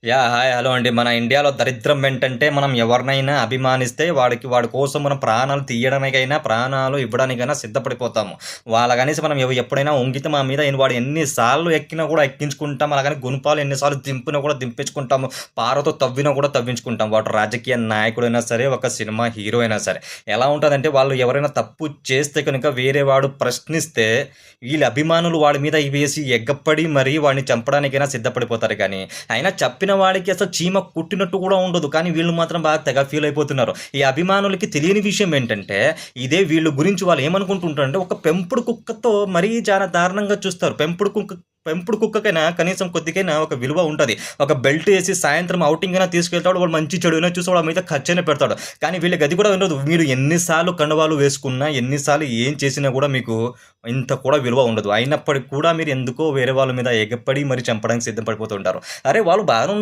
Hi. Hello అండి. మన ఇండియాలో దరిద్రం ఏంటంటే, మనం ఎవరినైనా అభిమానిస్తే వాడి కోసం మనం ప్రాణాలు తీయడానికైనా, ప్రాణాలు ఇవ్వడానికైనా సిద్ధపడిపోతాము. కనీసం మనం ఎప్పుడైనా ఒంగితే మా మీద వాడు ఎన్ని సార్లు ఎక్కినా కూడా ఎక్కించుకుంటాం. అలాగని గుణపాలు ఎన్ని సార్లు దింపినా కూడా దింపించుకుంటాము. పారతో తవ్వినా కూడా తవ్వించుకుంటాం. వాడు రాజకీయ నాయకుడైనా సరే, ఒక సినిమా హీరో అయినా సరే. ఎలా ఉంటదంటే, వాళ్ళు ఎవరైనా తప్పు చేస్తే కనుక వేరే వాడు ప్రశ్నిస్తే, వీళ్ళ అభిమానులు వాడి మీద వేసి ఎగ్గప్పడి మరీ వాడిని చంపడానికైనా సిద్ధపడిపోతారు కానీ, అయినా చెప్పిన వాడికి అసలు చీమ కుట్టినట్టు కూడా ఉండదు. కానీ వీళ్ళు మాత్రం బాగా తెగ ఫీల్ అయిపోతున్నారు. ఈ అభిమానులకి తెలియని విషయం ఏంటంటే, ఇదే వీళ్ళ గురించి వాళ్ళు ఏమనుకుంటుంటారంటే, ఒక పెంపుడు కుక్కతో మరీ చాలా దారుణంగా చూస్తారు. పెంపుడు కుక్కకైనా కనీసం కొద్దిగైనా ఒక విలువ ఉంటది. ఒక బెల్ట్ ఏసి సాయంత్రం ఔటింగ్ అయినా తీసుకెళ్తాడు. వాడు మంచి చెడు అయినా చూసి వాడి మీద ఖర్చైనా పెడతాడు. కానీ వీళ్ళకి అది కూడా ఉండదు. మీరు ఎన్ని సార్లు కండువాలు వేసుకున్నా, ఎన్ని సార్లు ఏం చేసినా కూడా మీకు ఇంత కూడా విలువ ఉండదు. అయినప్పటికి కూడా మీరు ఎందుకో వేరే వాళ్ళ మీద ఎగపడి మరి చంపడానికి సిద్ధపడిపోతూ ఉంటారు. అరే! వాళ్ళు బాగానే ఉన్నారు.